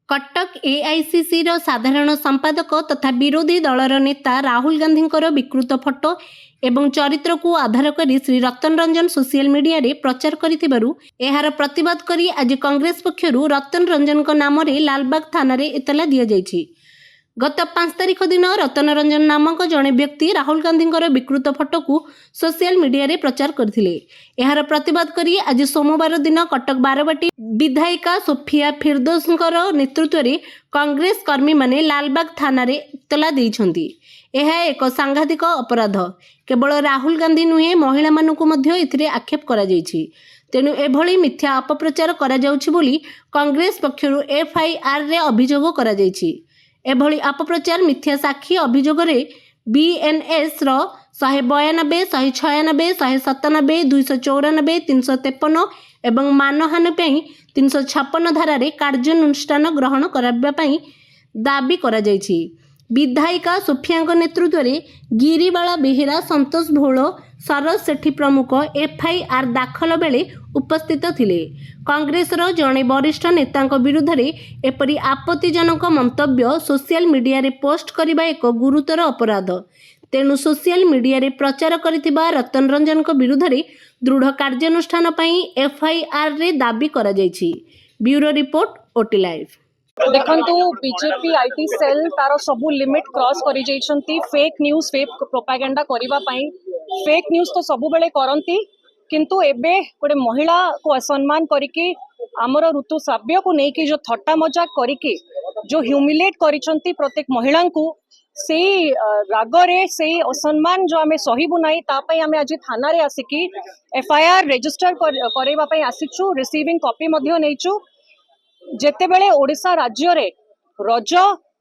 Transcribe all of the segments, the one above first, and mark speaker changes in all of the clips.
Speaker 1: Cuttack AICC रो साधारण संपादक तथा विरोधी दलर नेता राहुल गांधी विकृत फोटो एवं चरित्र को आधार करी श्री रतन रंजन सोशल मीडिया रे प्रचार करिथिबारु एहार प्रतिवाद करी आज कांग्रेस पक्षरु रतन रंजन नाम रे लालबाग थाना रे इतला दिया जायछि। गत 5 तारिख दिन रतन रंजन नामक जड़े व्यक्ति राहुल गांधी विकृत फोटो को सोशल मीडिया रे प्रचार करथिले। एहार प्रतिवाद करी आज सोमवार दिन कटक बारवाटी विधायिका सोफिया फिरदौसकर नेतृत्व रे कांग्रेस कर्मी माने लालबाग थाना रे इतला दैछंती। यह एक सांघातिक अपराध। केवल राहुल गांधी नुहे महिला मानकु मध्य एथिरे आक्षेप करा जायछि। तेणु एभली मिथ्या अपप्रचार करा जाउछि बोली कांग्रेस पक्षरु एफआईआर रे अभियोग करा जायछि। एभली अपप्रचार मिथ्या साक्षी अभियोग रे बीएनएस रो 192, 196, 197, 294, 353 एवं मानहानि पई 356 धारा रे कार्यानुष्ठान ग्रहण करबा पई दाबी करा जायछि। विधायिका सोफिया नेतृत्व रे गिरिबाला बेहेरा, संतोष भोल, सरज सेठी प्रमुख एफआईआर दाखल बेले उपस्थित थिले। कांग्रेस रो जणे वरिष्ठ नेता विरुद्ध रे एपरी आपत्तिजनक मंतव्य सोशल मीडिया रे पोस्ट करिबा एक गुरुतर अपराध। तेणु सोशल मीडिया रे प्रचार करिथिबा रतन रंजन विरुद्ध रे दृढ़ कार्यानुष्ठान पई एफआईआर रे दाबी करा जायछि। Bureau report OT live.
Speaker 2: देखंतु बीजेपी आईटी सेल तार सबू लिमिट क्रॉस करि जाइछंती। फेक न्यूज फेक प्रोपागेंडा करिबा पई फेक न्यूज तो सबु बेले करंती, किंतु एबे गोटे महिला को असम्मान करिके आमर ऋतुस्राव्य को नेकी जो थट्टा मजाक करिके जो ह्यूमिलेट करिछंती प्रत्येक महिला को, से रागरे से असम्मान जो आमे सहिबु नाही ता पई आमे आज थाना रे आसिकी एफआईआर रजिस्टर करबा पई आसिछु। रिसीविंग कॉपी मध्ये नेइछु। जेते बेले ओडिशा राज्य रे रज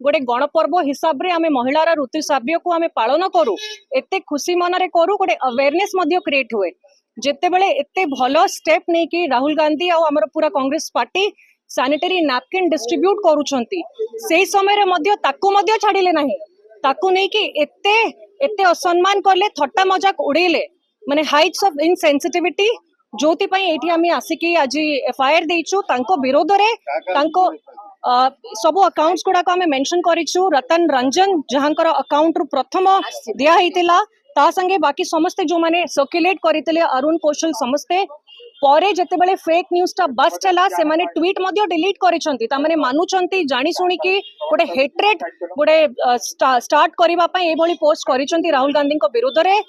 Speaker 2: गोटे गणपर्व हिसाब रे आमे महिलार ऋतुस्राव्य को आमे पालन करू, एते खुशी मनरे करू, गोटे अवेयरनेस मध्ये क्रिएट हुए। जेते बेले एते भलो स्टेप नै कि राहुल गांधी आ हमर पूरा Congress party sanitary napkin distribute करूछंती, सेही समय रे मध्ये ताकू मध्ये छाडिले नाही। ताकू नै कि एते एते असम्मान करले, थट्टा मजाक उड़ेले, माने हाइट्स ऑफ इनसेंसिटिविटी जोति पई एठी आमी आसिकी आज एफआईआर देइछु। तांको विरोध रे तांको सब अकाउंट्स गुडा को आमे मेंशन करिछु। रतन रंजन जहांकर अकाउंट रु प्रथम दिया हितिला, ता संगे बाकी समस्ते जो माने सर्कुलेट करितले अरुण कौशल समस्ते परे जेते बेले फेक न्यूज ता बस्ट हला से माने ट्वीट मध्ये डिलीट करिसंती। ता माने मानुचंती जानि सुनी कि गोटे हेट्रेड गोटे स्टार्ट करिबा पई एभली पोस्ट करिसंती राहुल गांधी को विरोध रे।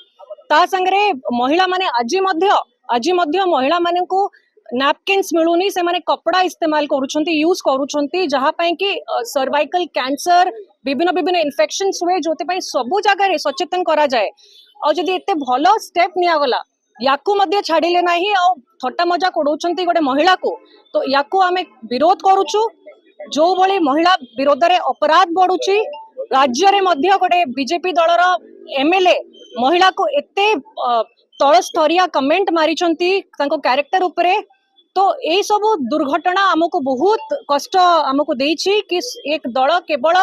Speaker 2: ता संगे महिला माने आज महिला माने को नैपकिन्स मिलूनी, से माने कपड़ा इस्तेमाल करूछंती, यूज करूछंती, जहाँ पई कि सर्वाइकल कैंसर विभिन्न इन्फेक्शंस हुए, जोते पई सबु जगह रे सचेतन करा जाए। और जदि एते भलो स्टेप निया गला याकू मध्ये छाडिले नाही और थट्टा मजाक उडौछंती गोटे महिला को, तो याकू आमे विरोध करूछु। जो भली महिला विरोध रे अपराध बढ़ुची, राज्य रे मध्ये गोटे बीजेपी दलर एमएलए महिला को एते तल स्तरीय कमेंट मारिछंती तांको कैरेक्टर उपरे। तो ए सब दुर्घटना हमको बहुत कष्ट हमको देइछि कि एक दल केवल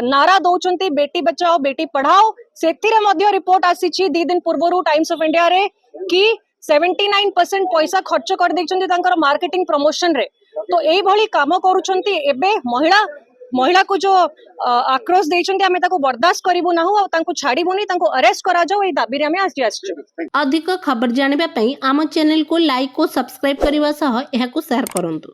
Speaker 2: नारा दौचंती बेटी बचाओ बेटी पढ़ाओ। सेतिरे मध्य रिपोर्ट आसीछि 2 दिन पूर्वरु टाइम्स ऑफ इंडिया रे कि 79% पैसा खर्च कर दैछंती तांकर मार्केटिंग प्रमोशन रे। तो एई भली काम करूछंती। एबे महिला को जो आक्रोश देइछंती आमे ताको बर्दाश्त करिबु नाहु आ तांको छाडिबुनी, तांको अरेस्ट करा जाओ। ए दाबी रे आमे आसछु।
Speaker 1: अधिक खबर जानिबा पई आम चैनल को लाइक और सब्सक्राइब करबा सह एहाकु शेयर करंतु।